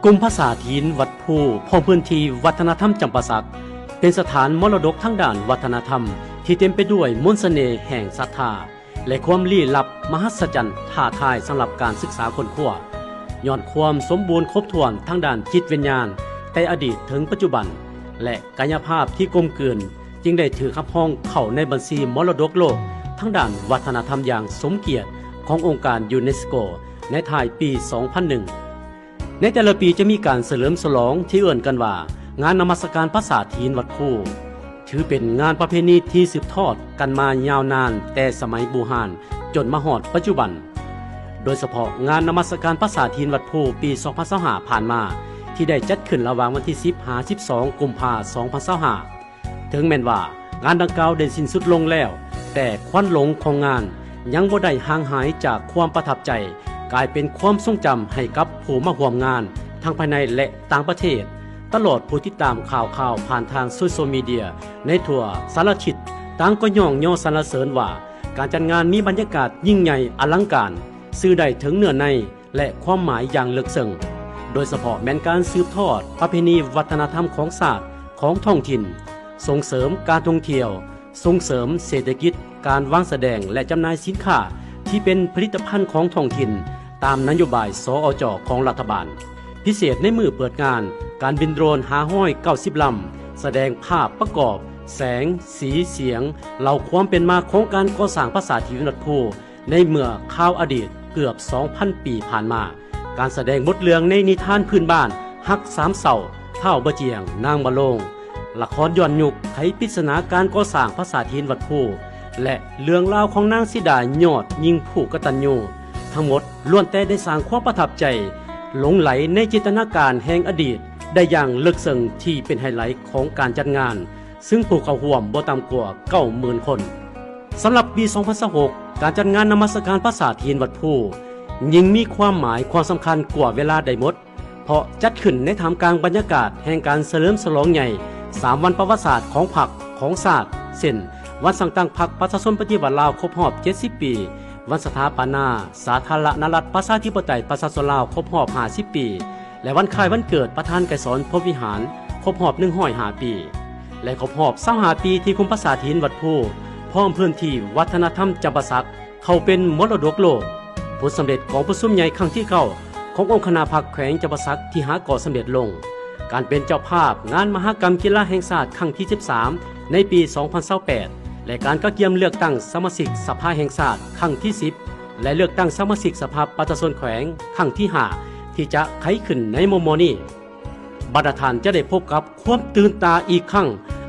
กลุ่มภาษาถิ่นวัดภูพร้อมพื้นที่วัฒนธรรมจำปาสักเป็นสถานมรดกทางด้านวัฒนธรรมที่เต็มไปด้วยมนต์เสน่ห์แห่งศรัทธาและความลี้ลับมหัศจรรย์ท้าทายสำหรับการศึกษาค้นคว้าย้อนความสมบูรณ์ครบถ้วนทางด้านจิตวิญญาณแต่อดีตถึงปัจจุบันและกายภาพที่กลมกลืนจึงได้ถือคับห้องเข้าในบัญชีมรดกโลกทางด้านวัฒนธรรมอย่างสมเกียรติขององค์การยูเนสโกในท้ายปี 2001 ในแต่ละปีจะมีการเฉลิมฉลองที่เอิ่นกันว่างานนมัสการภาษาถิ่นวัดภูถือเป็นงานประเพณีที่สืบทอดกันมายาวนานแต่สมัยโบราณจนมาฮอดปัจจุบันโดยเฉพาะงานนมัสการภาษาถิ่นวัดภูปี 2025 ผ่านมาที่ได้จัดขึ้นระหว่างวันที่ 10-12 กุมภาพันธ์ 2025 ถึงแม้นว่างานดังกล่าวได้สิ้นสุดลงแล้วแต่ควันหลงของงานยังบ่ได้ห่างหายจากความประทับใจกลายเป็นความทรงจำให้กับผู้มาร่วมงานทั้งภายในและต่างประเทศตลอดผู้ติดตามข่าวผ่านทางโซเชียลมีเดียในทั่วสารทิศต่างก็ย่องย่อสรรเสริญว่าการจัดงานมีบรรยากาศยิ่งใหญ่อลังการสื่อได้ถึงเนื้อในและความหมายอย่างลึกซึ้งโดยเฉพาะแม้นการสืบทอดประเพณีวัฒนธรรมของศาสตร์ของท้องถิ่นส่งเสริมการท่องเที่ยวส่งเสริมเศรษฐกิจการวางแสดงและจำหน่ายสินค้าที่เป็นผลิตภัณฑ์ของท้องถิ่นตามนโยบายสอจ.ของรัฐบาลพิเศษในมือเปิดงานการบินโดรน590 ลำแสดงภาพประกอบแสงสีเสียงเล่าความเป็นมาของการก่อสร้างภาษาถิ่นวัดภูในเมื่อข้าวอดีตเกือบ 2,000 ปีผ่านมาการแสดงบทเรื่องในนิทานพื้นบ้านฮักสามเสาเท่าบะเจียงนางบะโลงละครย้อนยุคไขปริศนาการก่อสร้างภาษาถิ่นวัดภูและเรื่องราวของนางสิดายอดยิ่งผู้กตัญญูทั้งหมดล้วนแต่ได้สร้างความประทับใจหลงไหลในจินตนาการแห่งอดีตได้อย่างลึกซึ้งที่เป็นไฮไลท์ของการจัดงานซึ่งผู้เข้าร่วมบ่ต่ำกว่า 90,000 คนสำหรับปี 2026 การจัดงานนมัสการภาษาถิ่นวัดภูยิ่งมีความหมายความสำคัญกว่าเวลาใดหมดเพราะจัดขึ้นในท่ามกลางบรรยากาศแห่งการเฉลิมฉลองใหญ่3 วันประวัติศาสตร์ของพรรคของศาสตร์เช่นวันสั่งตั้งพรรคประชาชนปฏิวัติลาวครบรอบ 70 ปีวันสถาปนาสาธารณรัฐประชาธิปไตยประชาชนลาวครบรอบ 50 ปีและวันคล้ายวันเกิดประธานไกรสอนพรหมวิหารครบรอบ105 ปีและครบรอบ25 ปีที่คุมภาษาถิ่นวัดภูพร้อมพื้นที่วัฒนธรรมจำปาสักเข้าเป็นมรดกโลกผลสำเร็จของประชุมใหญ่ครั้งที่9ขององค์คณะพรรคแขวงจำปาสักที่หาก่อสำเร็จลงการเป็นเจ้าภาพงานมหกรรมกีฬาแห่งชาติครั้งที่ 13 ในปี 2028 และการก็เกี่ยมเลือกตั้งสมาชิกสภาแห่งชาติครั้งที่ 10 และเลือกตั้งสมาชิกสภาประชาชนแขวงครั้งที่ 5 ที่จะไขขึ้นในมมนี้บรรดาท่านจะได้พบกับความตื่นตาอีกครั้ง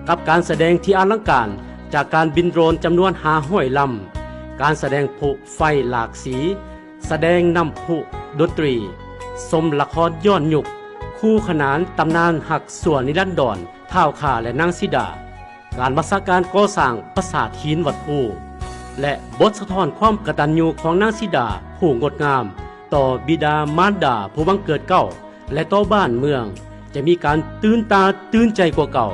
กับการแสดงที่อลังการจากการบินโดรนจำนวน500 ลำการแสดงพลุไฟหลากสีแสดงนำพลุดนตรีชมละครย้อนยุคคู่ขนานตำนานหักส่วนนิรันดรท้าวข่าและนางสิดาการนมัสการก่อสร้างปราสาทหินวัดภูและบทสะท้อนความกตัญญูของนางสิดาผู้งดงามต่อบิดามารดาผู้บังเกิดเก่าและต่อบ้านเมืองจะมีการตื่นตาตื่นใจกว่าเก่า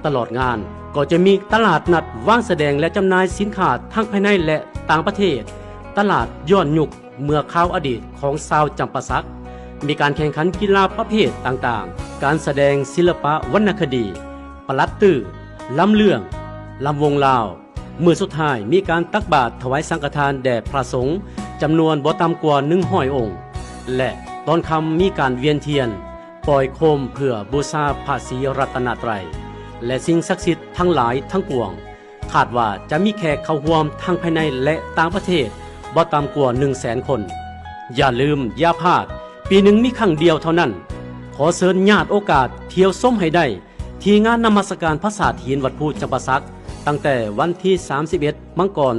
ตลอดงานก็จะมีตลาดนัดวางแสดงและจำหน่ายสินค้าทั้งภายในและต่างประเทศตลาดย้อนยุคเมื่อข้าวอดีตของชาวจำปาสักมีการแข่งขันกีฬาประเภทต่างๆการแสดงศิลปะวรรณคดีปลัดตื้อลำเรื่องลำวงลาวมื้อสุดท้ายมีการตักบาตรถวายสังฆทานแด่พระสงฆ์จำนวนบ่ต่ำกว่า100 องค์และตอนค่ำมีการเวียนเทียนปล่อยโคมเพื่อบูชาพระศรีรัตนตรัยและสิ่งศักดิ์สิทธิ์ทั้งหลายทั้งปวงคาดว่าจะมีแขกเข้าร่วมทั้งภายในและต่างประเทศบ่ต่ำกว่า 100,000 คนอย่าลืมอย่าพลาดปีหนึ่งมีครั้งเดียวเท่านั้นขอเชิญญาติโอกาสเที่ยวส้มให้ได้ที่งานนมัสการภาษาถิ่นวัดภูจำปาสักตั้งแต่วันที่ 31 มังกร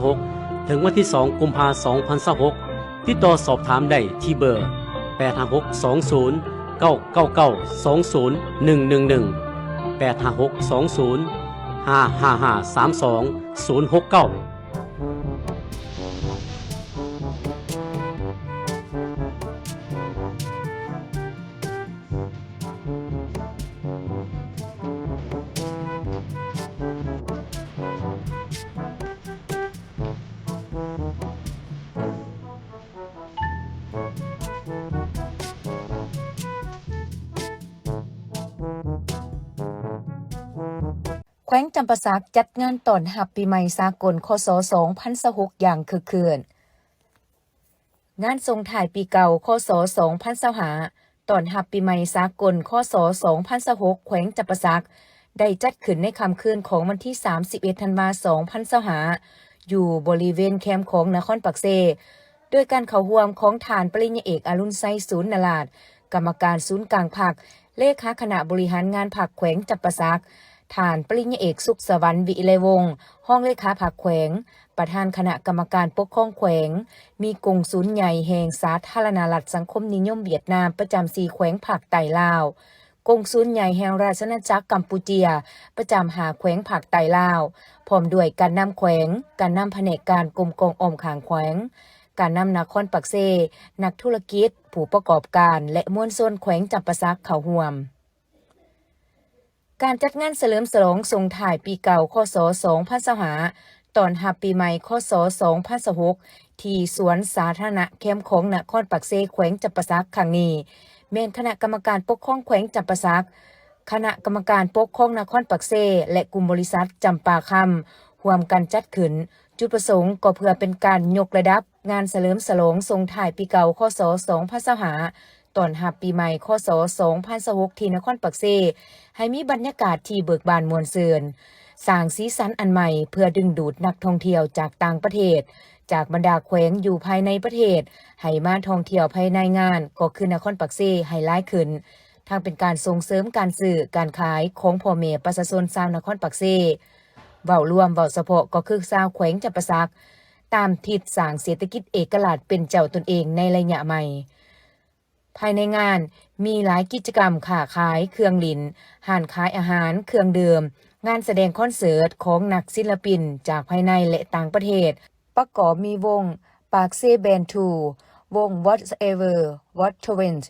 2026 ถึงวันที่ 2 กุมภาพันธ์ 2026 ติดต่อสอบถามได้ที่เบอร์ 85620 999 20 111 85620 55532 069 ขวงจำปาสักจัดงานต้อนรับปีใหม่สากลคศ2026อย่างคึกคืนงานส่งท้ายปีเก่าคศ2025ต้อนรับปีใหม่สากลคศ2026แขวงจำปาสักได้จัดขึ้นในค่ำคืนของวันที่31ธันวาคม2025อยู่บริเวณแคมป์ของนครปักเซโดยการเข้าร่วมของฐานปริญญาเอกอรุณไซศูนย์นราชกรรมการศูนย์กลางภาคเลขาคณะบริหารงานภาคแขวงจำปาสักฐานปริญญาเอกสุขสวรรค์วิไลวงศ์ห้องเลขาภาคแขวงประธานคณะกรรมการปกครองแขวงมีกงสุลใหญ่แห่งสาธารณรัฐสังคมนิยมเวียดนามประจำ4แขวงภาคใต้ลาวกงสุลใหญ่แห่งราชอาณาจักรกัมพูเชียประจำ5แขวงภาคใต้ลาวพร้อมด้วยการนำแขวงการนำแผนกการกรมกองอ้อมข้างแขวงการนำนครปักเซนักธุรกิจผู้ประกอบการและมวลชนแขวงจำปาสักเข้าร่วมการจัดงานเฉลิมฉลองส่งท้ายปีเก่าคศ2025ต้อนรับปีใหม่คศ2026ที่สวนสาธารณะแคมป์ของนครปักเซแขวงจำปาสักครั้งนี้แม่นคณะกรรมการปกครองแขวงจำปาสักคณะกรรมการปกครองนครปักเซและกลุ่มบริษัทจำปาคำร่วมกันจัดขึ้นจุดประสงค์ก็เพื่อเป็นการยกระดับงานเฉลิมฉลองส่งท้ายปีเก่าคศ2025ต้อนรับปีใหม่คศ2026ที่นครปักเซให้มีบรรยากาศที่เบิกบานม่วนซื่นสร้างสีสันอันใหม่เพื่อดึงดูดนักท่องเที่ยวจากต่างประเทศจากบรรดาแขวงอยู่ภายในประเทศให้มาท่องเที่ยวภายในงานก็คือนครปักเซให้หลายขึ้นทางเป็นการส่งเสริมการซื้อการขายของพ่อแม่ประชาชนชาวนครปักเซเว้ารวมเว้าเฉพาะก็คือชาวแขวงจำปาสักตามทิศสร้างเศรษฐกิจเอกราชเป็นเจ้าตนเองในระยะใหม่ภายในงานมีหลายกิจกรรมค้าขายเครื่องลิ้นห้านขายอาหารเครื่องดื่มงานแสดงคอนเสิร์ตของนักศิลปินจากภายในและต่างประเทศประกอบมีวงปากเซแบนทูวง Whatever What Twins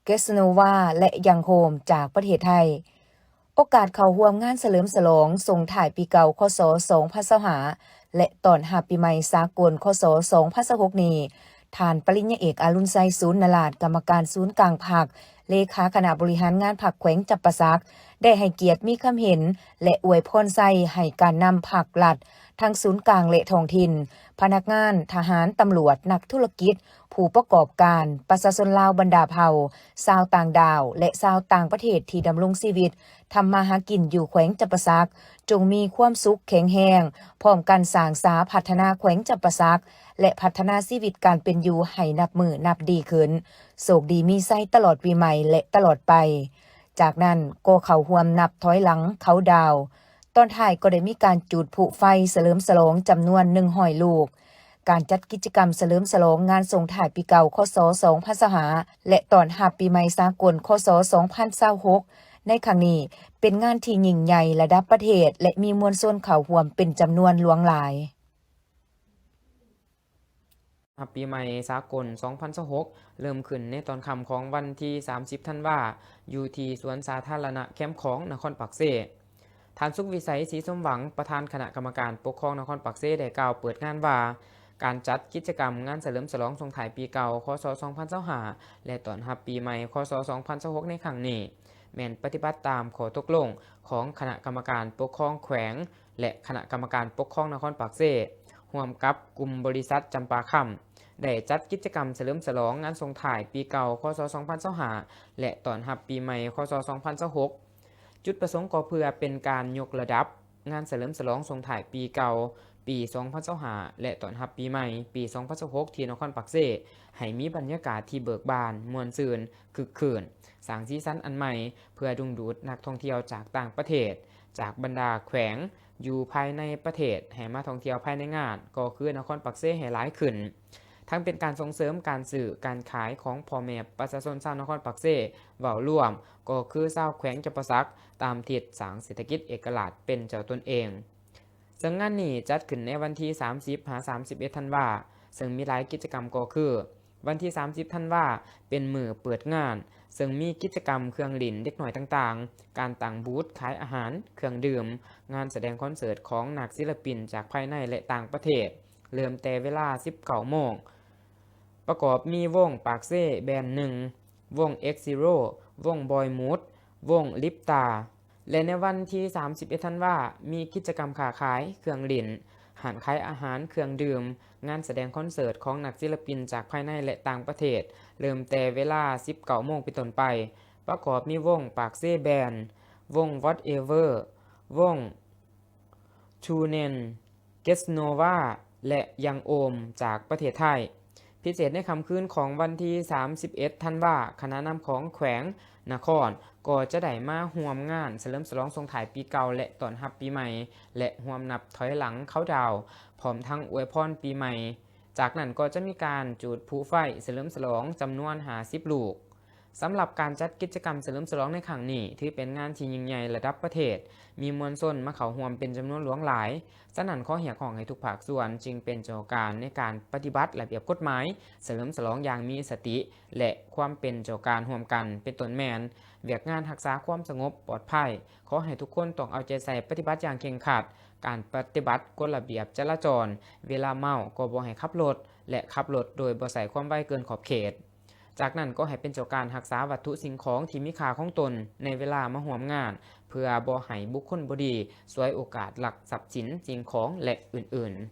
เกสโนวาและยังโฮมจากประเทศไทยโอกาสเข้าร่วมงานเฉลิมฉลองส่งท้ายปีเก่าคศ2025และต้อนรับปีใหม่สากลคศ2026นี้ฐานปริญญาเอกอรุณไซศูนย์นราชกรรมการศูนย์กลางภาคเลขาคณะบริหารงานภาคแขวงจำปาสักได้ให้เกียรติมีคำเห็นและอวยพรใส่ให้การนำภาครัฐทั้งศูนย์กลางและท้องถิ่นพนักงานทหารตำรวจนักธุรกิจผู้ประกอบการประชาชนลาวบรรดาเผ่าชาวต่างดาวและชาวต่างประเทศที่ดำรงชีวิตทำมาหากินอยู่แขวงจำปาสักจงมีความสุขแข็งแรงพร้อมกันสร้างสาพัฒนาแขวงจำปาสักและพัฒนาชีวิตการเป็นอยู่ให้นับมือนับดีขึ้นโชคดีมีไส้ตลอดปีใหม่และตลอดไปจากนั้นก็เข้าร่วมนับถอยหลังเขาดาวตอนท้ายก็ได้มีการจุดพลุไฟเฉลิมฉลองจำนวน100 ลูกการจัดกิจกรรมเฉลิมฉลองงานส่งท้ายปีเก่าคศ2025และต้อนรับปีใหม่สากลคศ2026ในครั้งนี้เป็นงานที่ยิ่งใหญ่ระดับประเทศและมีมวลชนเข้าร่วมเป็นจำนวนหลวงหลายปีใหม่สากล2026เริ่มขึ้นในตอนค่ำของวันที่30ธันวาคมอยู่ที่สวนสาธารณะแคมป์ของนครปักเซท่านสุขวิสัยศรีสมหวังประธานคณะกรรมการปกครองนครปักเซได้กล่าวเปิดงานว่าการจัดกิจกรรมงานเฉลิมฉลองส่งท้ายปีเก่าคศ2025และต้อนรับปีใหม่คศ2026ในครั้งนี้แม่นปฏิบัติตามข้อตกลงของคณะกรรมการปกครองแขวงและคณะกรรมการปกครองนครปักเซร่วมกับกลุ่มบริษัทจำปาคำได้จัดกิจกรรมเฉลิมฉลองงานส่งท้ายปีเก่าคศ2025และต้อนรับปีใหม่คศ2026จุดประสงค์ก็เพื่อเป็นการยกระดับงานเฉลิมฉลองส่งท้ายปีเก่าปี2025และต้อนรับปีใหม่ปี2026ที่นครปักเซให้มีบรรยากาศที่เบิกบานม่วนซื่นคึกคืนสร้างสีสันอันใหม่เพื่อดึงดูดนักท่องเที่ยวจากต่างประเทศจากบรรดาแขวงอยู่ภายในประเทศให้มาท่องเที่ยวภายในงานก็คือนครปักเซให้หลายขึ้นทั้งเป็นการส่งเสริมการสื่อการขายของพ่อแม่ประชาชนชาวนครปักเซเว้ารวมก็คือชาวแขวงจำปาสักตามทิศสร้างเศรษฐกิจเอกราชเป็นเจ้าตนเองซึ่งงานนี้จัดขึ้นในวันที่30-31ธันวาคมซึ่งมีหลายกิจกรรมก็คือวันที่30ธันวาคมเป็นมื้อเปิดงานซึ่งมีกิจกรรมเครื่องลิ้นเด็กหน่อยต่างๆการตั้งบูธขายอาหารเครื่องดื่มงานแสดงคอนเสิร์ตของนักศิลปินจากภายในและต่างประเทศเริ่มแต่เวลา 19 โมงประกอบมีวงปากเซ่แบนด์1วง X Zero วงบอยมูดวงลิปตา และในวันที่31ธันวามีกิจกรรมค้าขายเครื่องเล่นร้านขายอาหารเครื่องดื่มงานแสดงคอนเสิร์ตของนักศิลปินจากภายในและต่างประเทศเริ่มแต่เวลา 19 โมงเป็นต้นไปประกอบมีวงปากเซ่แบนด์วง Whatever วง ทูเนนเกสโนวาและยังโอมจากประเทศไทยพิเศษในค่ำคืนของวันที่31ธันวาคณะนำของแขวงนครก็จะได้มาร่วมงานเฉลิมฉลองส่งท้ายปีเก่าและต้อนรับปีใหม่และร่วมนับถอยหลังเข้าดาวพร้อมทั้งอวยพรปีใหม่จากนั้นก็จะมีการจุดพลุไฟเฉลิมฉลองจำนวน50 ลูกสำหรับการจัดกิจกรรมเฉลิมฉลองในครั้งนี้ถือเป็นงานที่ยิ่งใหญ่ระดับประเทศมีมวลชนมาเข้าร่วมเป็นจำนวนหลวงหลายฉะนั้นขอเรียกร้องให้ทุกภาคส่วนจึงเป็นเจ้าการในการปฏิบัติระเบียบกฎหมายเฉลิมฉลองอย่างมีสติและความเป็นเจ้าการร่วมกันเป็นต้นแม่นเวียกงานรักษาความสงบปลอดภัยขอให้ทุกคนต้องเอาใจใส่ปฏิบัติอย่างเคร่งครัดการปฏิบัติกฎระเบียบจราจรเวลาเมาก็บ่ให้ขับรถและขับรถโดยบ่ใส่ความไวเกินขอบเขตจากนั้นก็ให้เป็นเจ้าการรักษาวัตถุสิ่งของที่มีค่าของตนในเวลามาร่วมงานเพื่อบ่ให้บุคคลบ่ดีฉวยโอกาสลักทรัพย์สินสิ่งของและอื่นๆ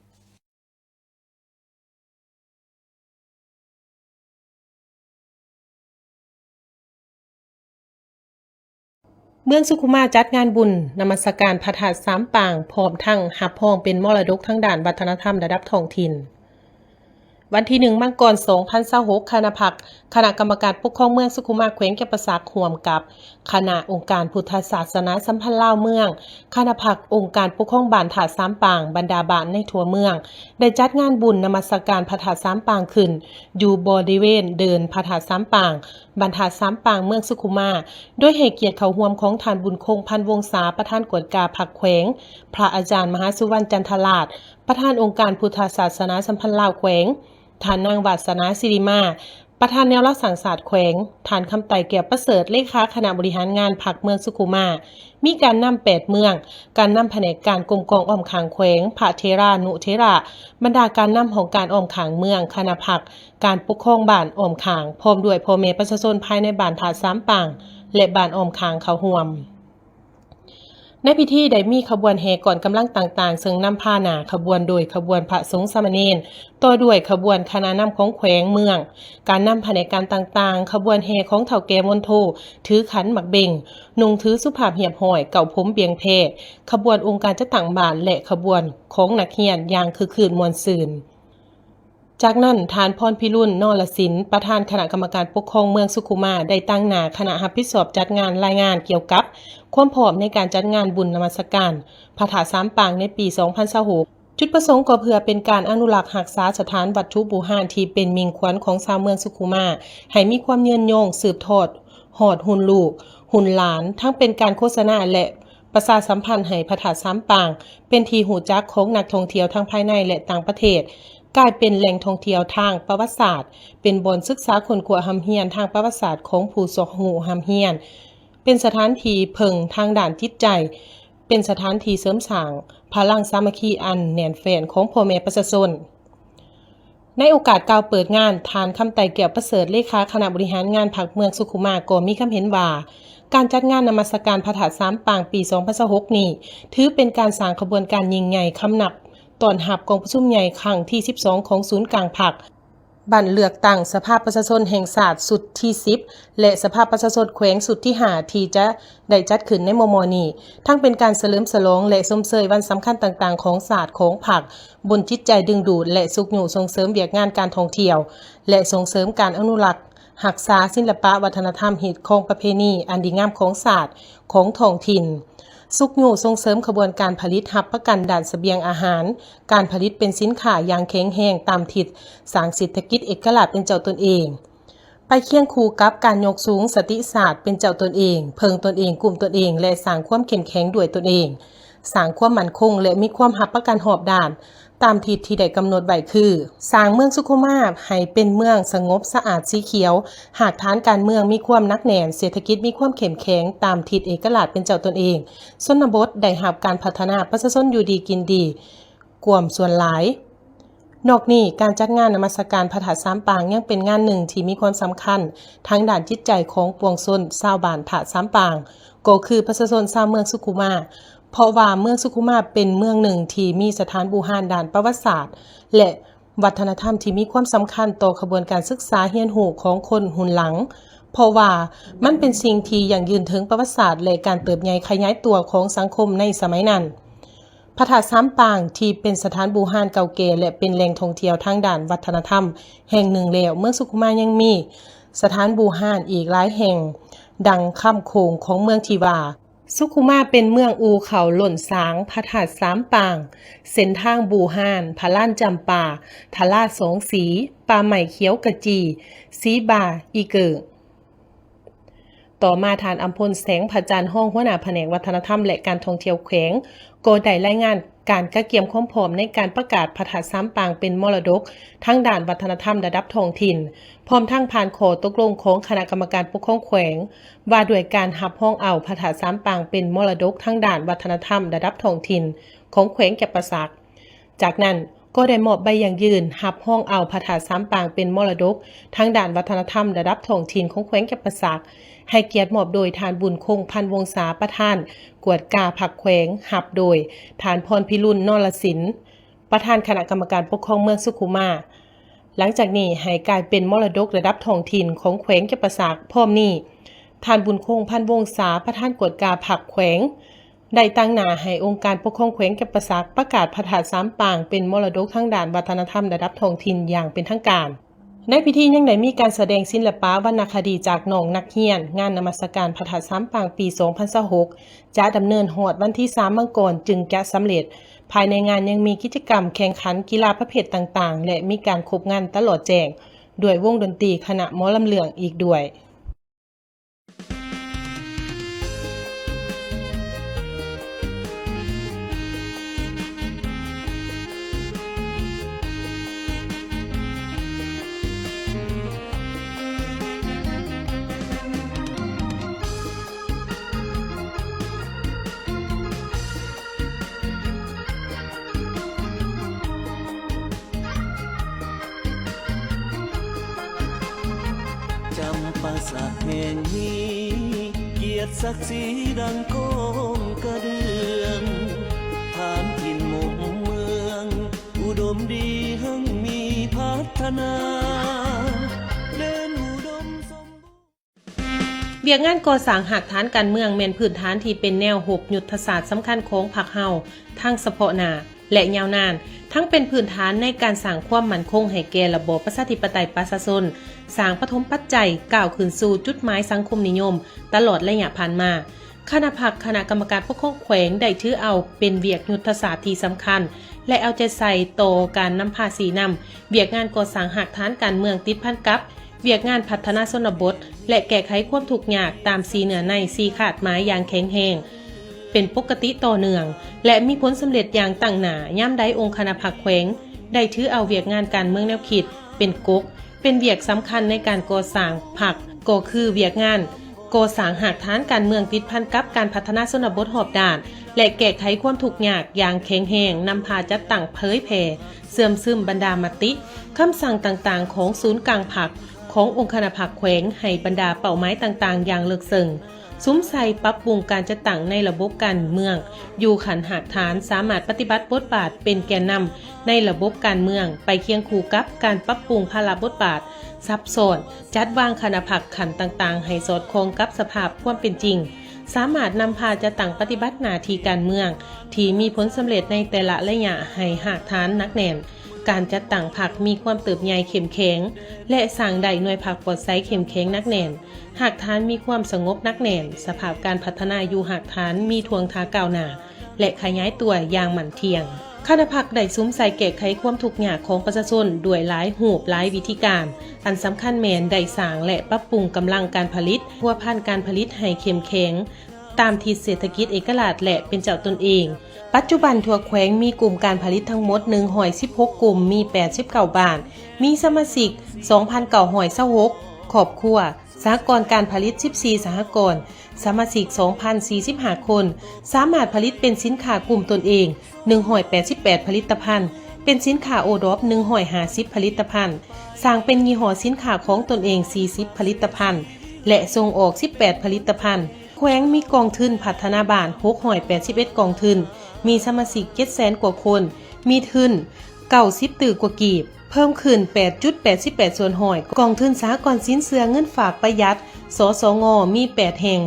เมืองสุขุมาจัดงานบุญนมัสการพระธาตุสามปางพร้อมทั้งรับรองเป็นมรดกทางด้านวัฒนธรรมระดับท้องถิ่นวันที่1 มังกร 2026คณะพักคณะกรรมการปกครองเมืองสุขุมาแขวงแก่นประสาทร่วมกับคณะองค์การพุทธศาสนาสัมพันธ์ลาวเมืองคณะพักองค์การปกครองบ้านถาดสามปางบรรดาบ้านในทั่วเมืองได้จัดงานบุญนมัสการพระธาตุสามปางขึ้นอยู่บริเวณเดินพระธาตุสามปางบรรทัดสามปางเมืองสุขุมาโดยให้เกียรติเข้าร่วมของท่านบุญคงพันวงศาประธานกวดกาผักแขวงพระอาจารย์มหาสุวรรณจันทราชประธานองค์การพุทธศาสนาสัมพันธ์ลาวแขวงท่านนางวาสนาศิริมาประธานแนวรักษาศาสตร์แขวงท่านคำไต่แก้วประเสริฐเลขาคณะบริหารงานพรรคเมืองสุขุมามีการนำ8 เมืองการนำแผนกการกรมกองอ้อมขางแขวงพระเทรานุเทระบรรดาการนำของการอ้อมขางเมืองคณะพรรคการปกครองบ้านอ้อมขางพร้อมด้วยพ่อแม่ประชาชนภายในบ้านถาดสามปางและบ้านอ้อมขางเข้าร่วมในพิธีได้มีขบวนแห่ก่อนกำลังต่างๆซึ่งนำพาหน้าขบวนโดยขบวนพระสงฆ์สามเณรต่อด้วยขบวนคณะนำของแขวงเมืองการนำแผนกการต่างๆขบวนแห่ของเฒ่าแก่มนโทถือขันหมักเบ่งนุ่งถือสุภาพเหียบห้อยเก่าผมเบียงเพขบวนองค์การจัดตั้งบ้านและขบวนของนักเรียนอย่างคือคืนมวลซืนจากนั้นทานพรพิรุณนรศิลป์ประธานคณะกรรมการปกครองเมืองสุขุมาได้ตั้งหน้าคณะรับผิดชอบจัดงานรายงานเกี่ยวกับความพร้อมในการจัดงานบุญนมัสการพระธาตุสามปางในปี 2026จุดประสงค์ก็เพื่อเป็นการอนุรักษ์รักษาสถานวัตถุโบราณที่เป็นมิ่งขวัญของชาวเมืองสุขุมาให้มีความยืนยงสืบทอดหอดหุ่นลูกหุ่นหลานทั้งเป็นการโฆษณาและประชาสัมพันธ์ให้พระธาตุสามปางเป็นที่หูจักของนักท่องเที่ยวทั้งภายในและต่างประเทศกลายเป็นแหล่งท่องเที่ยวทางประวัติศาสตร์เป็นบ่อนศึกษาค้นคว้าหำเฮียนทางประวัติศาสตร์ของผู้สกหูหำเฮียนเป็นสถานที่เพิ่งทางด้านจิตใจเป็นสถานที่เสริมสร้างพลังสามัคคีอันแน่นแฟ้นของพ่อแม่ประชาชนในโอกาสกล่าวเปิดงานทานคำไต่แก้วประเสริฐเลขาคณะบริหารงานพรรคเมืองสุขุมาก็มีความเห็นว่าการจัดงานนมัสการพระธาตุสามปางปี 2026 นี้ถือเป็นการสร้างขบวนการยิ่งใหญ่คำนับตอนหับกองประชุมใหญ่ครั้งที่ 12 ของศูนย์กลางพรรคบั้นเลือกตั้งสภาประชาชนแห่งชาติสุดที่ 10 และสภาประชาชนแขวงสุดที่ 5 ที่จะได้จัดขึ้นในม.นี้ทั้งเป็นการเฉลิมฉลองและชมเชยวันสำคัญต่างๆของศาสตร์ของพรรคบนจิตใจดึงดูดและสุขอยู่ส่งเสริมเวียกงานการท่องเที่ยวและส่งเสริมการอนุรักษ์รักษาศิลปะวัฒนธรรมฮิตของประเพณีอันดีงามของศาสตร์ของท้องถิ่นสุขอยู่ส่งเสริมขบวนการผลิตรับประกันด้านเสบียงอาหารการผลิตเป็นสินค้าอย่างแข็งแรงตามทิศสร้างเศรษฐกิจเอกลักษณ์เป็นเจ้าตนเองไปเคียงคู่กับการยกสูงสติศาสตร์เป็นเจ้าตนเองเพิงตนเองกลุ่มตนเองและสร้างความเข้มแข็งด้วยตนเองสร้างความมั่นคงและมีความรับประกันหอบด้านตามทิศที่ได้กำหนดไว้คือสร้างเมืองสุขุมาให้เป็นเมืองสงบสะอาดสีเขียวหากฐานการเมืองมีความหนักแน่นเศรษฐกิจมีความเข้มแข็งตามทิศเอกลักษณ์เป็นเจ้าตนเองชนบทได้รับการพัฒนาประชาชนอยู่ดีกินดีกวมส่วนหลาย นอกนี้การจัดงานนมัสการพระธาตุสามปางยังเป็นงานหนึ่งที่มีความสำคัญทั้งด้านจิตใจของปวงชนชาวบ้านผาสามปางก็คือประชาชนชาวเมืองสุขุมาเพราะว่าเมืองสุขุมาเป็นเมืองหนึ่งที่มีสถานบูชาด้านประวัติศาสตร์และวัฒนธรรมที่มีความสำคัญต่อขบวนการศึกษาเรียนรู้ของคนรุ่นหลังเพราะว่ามันเป็นสิ่งที่ยั่งยืนถึงประวัติศาสตร์และการเติบใหญ่ขยายตัวของสังคมในสมัยนั้นพระธาตุสามปางที่เป็นสถานบูชาเก่าแก่และเป็นแหล่งท่องเที่ยวทางด้านวัฒนธรรมแห่งหนึ่งแล้วเมืองสุขุมายังมีสถานบูชาอีกหลายแห่งดังคำโขงของเมืองที่ว่าสุขุมาเป็นเมืองอูเขาหล่นสางพระธาตุสามปางเส้นทางบูชาพระล้านจำปาทะลาสองสีป่าใหม่เขียวกะจีสีบาอีเกิงต่อมาทานอัมพลแสงพระจันทร์ห้องหัวหน้าแผนกวัฒนธรรมและการท่องเที่ยวแขวงก็ได้รายงานการกระเกียมความพร้อมในการประกาศพระธาตุสามปางเป็นมรดกทั้งด้านวัฒนธรรมระดับท้องถิ่นพร้อมทั้งผ่านข้อตกลงของคณะกรรมการปกครองแขวงว่าด้วยการรับห้องเอาพระธาตุสามปางเป็นมรดกทั้งด้านวัฒนธรรมระดับท้องถิ่นของแขวงแก่นประสักจากนั้นก็ได้มอบใบอย่างยืนรับห้องเอาพระธาตุสามปางเป็นมรดกทั้งด้านวัฒนธรรมระดับท้องถิ่นของแขวงแก่นประสักให้เกียรติมอบโดยทานบุญคงพันวงศาประธานกวดกาผักแขวงหับโดยทานพรพิรุณนรสินประธานคณะกรรมการปกครองเมืองสุขุมาหลังจากนี้ให้กลายเป็นมรดกระดับท้องถิ่นของแขวงแก่นประสักพร้อมนี้ทานบุญคงพันวงศาประธานกวดกาผักแขวงได้ตั้งหน้าให้องค์การปกครองแขวงแก่นประสักประกาศพระธาตุสามปางเป็นมรดกทั้งด้านวัฒนธรรมระดับท้องถิ่นอย่างเป็นทางการในพิธียังได้มีการแสดงศิลปะวรรณคดีจากน้องนักเรียนงานนมัสการพระธาตุสามปางปี 2026 จะดำเนินฮอดวันที่ 3 มังกรจึงจะสำเร็จภายในงานยังมีกิจกรรมแข่งขันกีฬาประเภทต่างๆและมีการครบงานตลอดแจ้งด้วยวงดนตรีคณะหมอลำเลืองอีกด้วยจำปาสักแห่งนี้เกียรติศักดิ์ศรีดังโกงกระเดืองฐานถิ่นหมู่เมืองอุดมดีหั่งมีพัฒนาเดินอุดมสมบูรณ์เวียกงานก่อสร้างหากฐานการเมืองแม่นพื้นฐานที่เป็นแนวหกยุทธศาสตร์สำคัญของพรรคเฮาทั้งเฉพาะหน้าและยาวนานทั้งเป็นพื้นฐานในการสร้างความมั่นคงให้แก่ระบอบประชาธิปไตยประชาชนสร้างปฐมปัจจัยก้าวขึ้นสู่จุดหมายสังคมนิยมตลอดระยะผ่านมาคณะพรรคคณะกรรมการปกครองแขวงได้ถือเอาเป็นเวียกยุทธศาสตร์ที่สำคัญและเอาใจใส่ต่อการนำพาสีนำเวียกงานก่อสร้างหากฐานการเมืองติดพันกับเวียกงานพัฒนาชนบทและแก้ไขความทุกข์ยากตามสีเหนือในสีขาดหมายอย่างแข็งแรงเป็นปกติต่อเนื่องและมีผลสำเร็จอย่างตั้งหน้าย่ำใดองค์คณะพรรคแขวงได้ถือเอาเวียกงานการเมืองแนวคิดเป็นกกเป็นเวียกสำคัญในการก่อสร้างพรรคก็คือเวียกงานก่อสร้างหากฐานการเมืองติดพันกับการพัฒนาชนบทหอบด้านและแก้ไขความทุกข์ยากอย่างแข็งแรงนำพาจัดตั้งเผยแผ่เสื่อมซึมบรรดามติคำสั่งต่างๆของศูนย์กลางพรรคขององค์คณะพรรคแขวงให้บรรดาเป้าหมายต่างๆอย่างเลิกซึ้งซุ้มใส่ปรับปรุงการจัดตั้งในระบบการเมืองอยู่ขันหากฐานสามารถปฏิบัติบทบาทเป็นแกนนำในระบบการเมืองไปเคียงคู่กับการปรับปรุงภาระบทบาทซับซ้อนจัดวางคณะพรรคขันต่างๆให้สอดคล้องกับสภาพความเป็นจริงสามารถนำพาจัดตั้งปฏิบัติหน้าที่การเมืองที่มีผลสำเร็จในแต่ละระยะให้หากฐานนักแน่นการจัดตั้งพรรคมีความเติบใหญ่เข้มแข็งและสร้างได้หน่วยพรรคปลอดภัยเข้มแข็งนักแน่นหากฐานมีความสงบนักแน่นสภาพการพัฒนาอยู่หากฐานมีทวงทาก้าวหน้าและขยายตัวอย่างมั่นเที่ยงคณะพรรคได้ซุ้มใส่แก้ไขความทุกข์ยากของประชาชนด้วยหลายรูปหลายวิธีการอันสำคัญแม่นได้สร้างและปรับปรุงกำลังการผลิตพัวพันการผลิตให้เข้มแข็งตามทิศเศรษฐกิจเอกราชและเป็นเจ้าตนเองปัจจุบันทั่วแขวงมีกลุ่มการผลิตทั้งหมด116กลุ่มมี89บ้านมีสมาชิก 2,926 ครอบครัวสหกรณ์การผลิต14สหกรณ์สมาชิก 2,045 คนสามารถผลิตเป็นสินค้ากลุ่มตนเอง188ผลิตภัณฑ์ เป็นสินค้าโอดอป150ผลิตภัณฑ์สร้างเป็นยี่ห้อสินค้าของตนเอง40ผลิตภัณฑ์และส่งออก18ผลิตภัณฑ์แขวงมีกองทุนพัฒนาบ้าน681กองทุนมีสมาชิก 700,000 กว่าคนมีทุน90ตื้อกว่ากีบเพิ่มขึ้น 8.88 ส่วนหอยกองทุนสหกรณ์สินเชื่อเงินฝากประหยัดสสงมี8แห่ง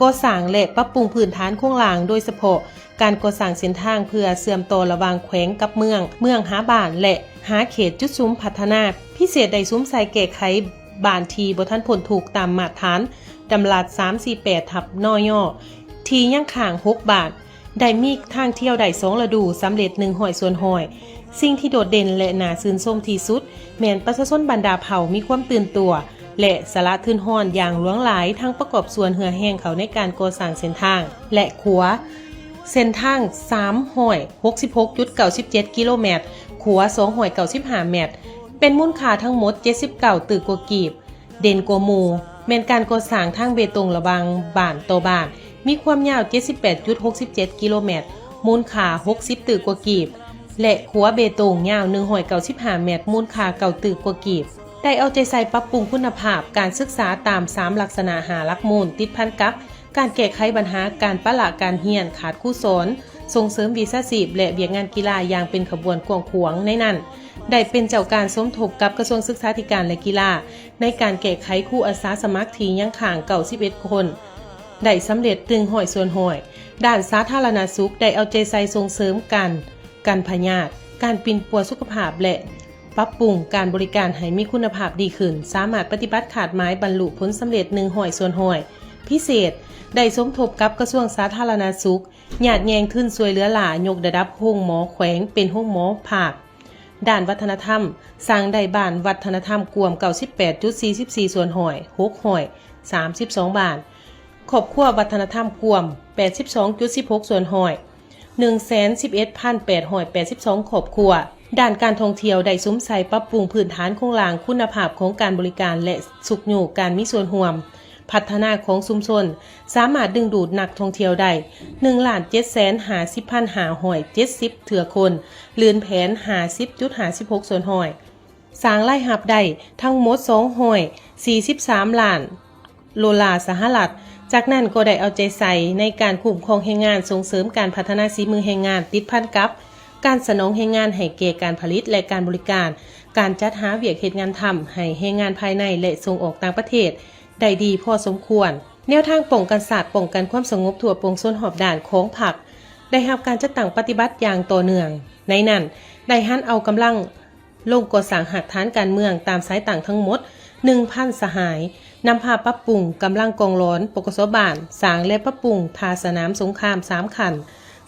ก่อสร้างและปรับปรุงพื้นฐานโครงหลังโดยเฉพาะการก่อสร้างเส้นทางเพื่อเชื่อมต่อระหว่างแขวงกับเมืองหาบ้านและหาเขตจุดซุ้มพัฒนาพิเศษได้ซุ้มใส่แก้ไขบ้านที่บ่ทันผลถูกตามมาตรฐานดำรัส348ทับนอย่อที่ยังข้าง6บาทได้มีทางเที่ยวได้2ฤดูสำเร็จ1หอยส่วนหอยสิ่งที่โดดเด่นและน่าชื่นชมที่สุดแม้นประชาชนบรรดาเผ่ามีความตื่นตัวและสละทื่นฮ้อนอย่างหลวงหลายทั้งประกอบส่วนเหือแห้งเขาในการก่อสร้างเส้นทางและขัวเส้นทาง366.97 กิโลเมตรขัว295 เมตรเป็นมูลค่าทั้งหมด79ตึกกว่ากีบเด่นกว่าหมู่แม้นการก่อสร้างทางเบตงระหว่างบ้านต่อบ้านมีความยาว 78.67 กิโลเมตรมูลค่า60ตึกกว่ากีบและขัวเบตงยาว195 เมตรมูลค่า9ตึกกว่ากีบได้เอาใจใส่ปรับปรุงคุณภาพการศึกษาตาม3ลักษณะหาหลักมูลติดพันกับการแก้ไขปัญหาการปะละการเรียนขาดครูสอนส่งเสริมวิชาชีพและเวียกงานกีฬาอย่างเป็นขบวนกว้างขวางในนั้นได้เป็นเจ้าการสมทบกับกระทรวงศึกษาธิการและกีฬาในการแก้ไขครูอาสาสมัครที่ยังข้าง91คนได้สำเร็จ1หอยส่วนหอยด้านสาธารณสุขได้เอาใจใส่ส่งเสริมการพยาธิการปิ่นปัวสุขภาพและปรับปรุงการบริการให้มีคุณภาพดีขึ้นสามารถปฏิบัติขาดหมายบรรลุผลสำเร็จ1หอยส่วนหอยพิเศษได้สมทบกับกระทรวงสาธารณสุขญาติแยงขึ้นช่วยเหลือหลายกระดับโรงหมอแขวงเป็นโรงหมอภาคด้านวัฒนธรรมสร้างได้บ้านวัฒนธรรมกวม 98.44 ส่วนหอย6หอย32 บาทครอบครัววัฒนธรรมกวม 82.16 ส่วนหอย 111,882 ครอบครัวด้านการท่องเที่ยวได้ซุ้มใส่ปรับปรุงพื้นฐานโครงหลังคุณภาพของการบริการและสุขอยู่การมีส่วนร่วมพัฒนาของชุมชนสามารถดึงดูดนักท่องเที่ยวได้ 1,750,570 เถื่อคนลื่นแผน 50.56 ส่วนหอยสร้างรายรับได้ทั้งหมด243 ล้านโลลาร์สหรัฐจากนั้นก็ได้เอาใจใส่ในการคุ้มครองแรงงานส่งเสริมการพัฒนาฝีมือแรงงานติดพันกับการสนองแรงงานให้แก่การผลิตและการบริการการจัดหาเวียกเหตุงานทำให้แรงงานภายในและส่งออกต่างประเทศได้ดีพอสมควรแนวทางป้องกันศาสตร์ป้องกันความสงบทั่วปวงชนหอบด่านของพรรคได้รับการจัดตั้งปฏิบัติอย่างต่อเนื่องในนั้นได้หันเอากำลังลงก่อสร้างหักฐานการเมืองตามสายต่างทั้งหมด 1,000 สหายนำพาปรับปรุงกำลังกองร้อนปกสบ้านสร้างและปรับปรุงทาสนามสงคราม3คัน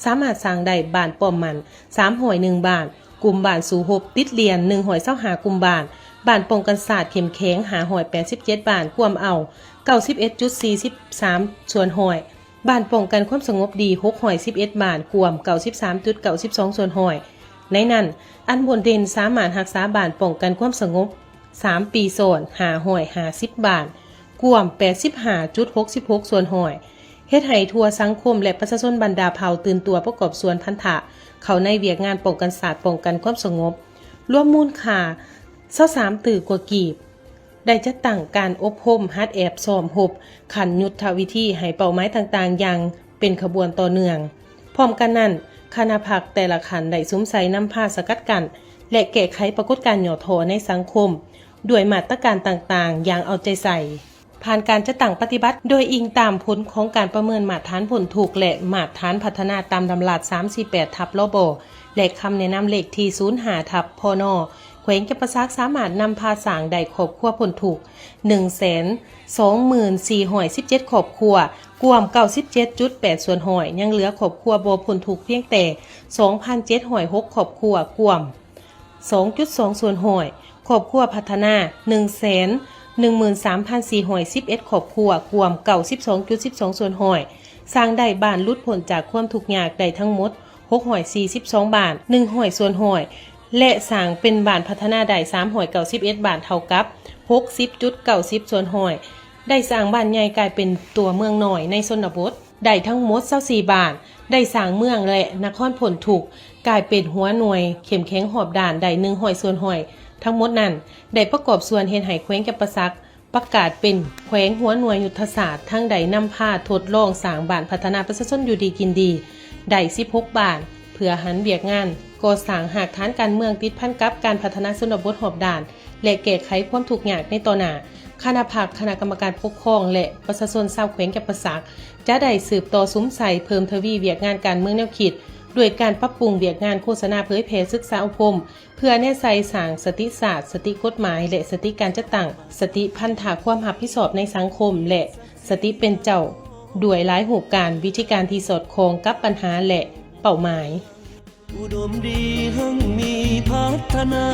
สามารถสร้างได้บ้านป้อมมัน3หอย1บ้านกลุ่มบ้านสู่หบติดเรียน1หอย25กลุ่มบ้านป้องกันศาสตร์เข้มแข็งหาหอย87บ้านกวมเอา 91.43 ส่วนหอยบ้านป้องกันความสงบดี6หอย11บ้านกวม 93.92 ส่วนหอยในนั้นอันบนเด่นสามารถรักษาบ้านป้องกันความสงบ3ปีโซนหาหอย50บ้านกวม 85.66 ส่วนหอยเฮ็ดให้ทั่วสังคมและประชาชนบรรดาเผ่าตื่นตัวประกอบส่วนพันธะเข้าในเวียกงานป้องกันศาสตร์ป้องกันความสงบรวมมูลค่า23ตึกกว่ากีบได้จัดตั้งการอบรมฮัดแอบซ้อมรบขันยุทธวิธีให้เป้าหมายต่างๆอย่างเป็นขบวนต่อเนื่องพร้อมกันนั้นคณะพรรคแต่ละขันได้ซุ้มใส่นำพาสกัดกั้นและแก้ไขปรากฏการณ์หย่อโถในสังคมด้วยมาตรการต่างๆอย่างเอาใจใส่ผ่านการจัดตั้งปฏิบัติโดยอิงตามผลของการประเมินมาตรฐานผลถูกและมาตรฐานพัฒนาตามดำรัส348ทับลบและคำแนะนำเลขที่05ทับพนแขวงจำปาสักสามารถนำพาสร้างได้ครอบครัวผลถูก 124,17 ครอบครัวกวม 97.8 ส่วนหอยยังเหลือครอบครัวบ่ผลถูกเพียงแต่ 2,706 ครอบครัวกวม 2.2 ส่วนหอยครอบครัวพัฒนา 113,411 ครอบครัวกวม 92.12 ส่วนหอยสร้างได้บ้านลุดพ้นจากความทุกข์ยากได้ทั้งหมด642บ้าน1หอยส่วนหอยและสร้างเป็นบ้านพัฒนาได้391บ้านเท่ากับ 60.90 ส่วนหอยได้สร้างบ้านใหญ่กลายเป็นตัวเมืองน้อยในชนบทได้ทั้งหมด24บ้านได้สร้างเมืองและนครผลถูก กลายเป็นหัวหน่วยเข้มแข็งหอบด่านได้100 ส่วนห้อยทั้งหมดนั้นได้ประกอบส่วนเฮ็ดให้แขวงจำปาสักประกาศเป็นแขวงหัวหน่วยยุทธศาสตร์ทั้งใดนำพาทดลองสร้างบ้านพัฒนาประชาชนอยู่ดีกินดีได้16 บ้านเพื่อหันเวียกงานก่อสร้างหากฐานการเมืองติดพันกับการพัฒนาชนบทหอบด่านและแก้ไขความทุกข์ยากในต่อหน้าคณะภาคคณะกรรมการปกครองและประชาชนชาวแขวงจำปาสักจะได้สืบต่อซุ้มใส่เพิ่มทวีเวียกงานการเมืองแนวคิดด้วยการปรับปรุงเวียกงานโฆษณาเผยแพร่ศึกษาอบรมเพื่อแน่ใจสร้างสติศาสตร์สติกฎหมายและสติการจัดตั้งสติพันธะความรับผิดชอบในสังคมและสติเป็นเจ้าด้วยหลายรูปการวิธีการที่สอดคล้องกับปัญหาและเป้าหมาย อุดมดีหั่งมีพัฒนา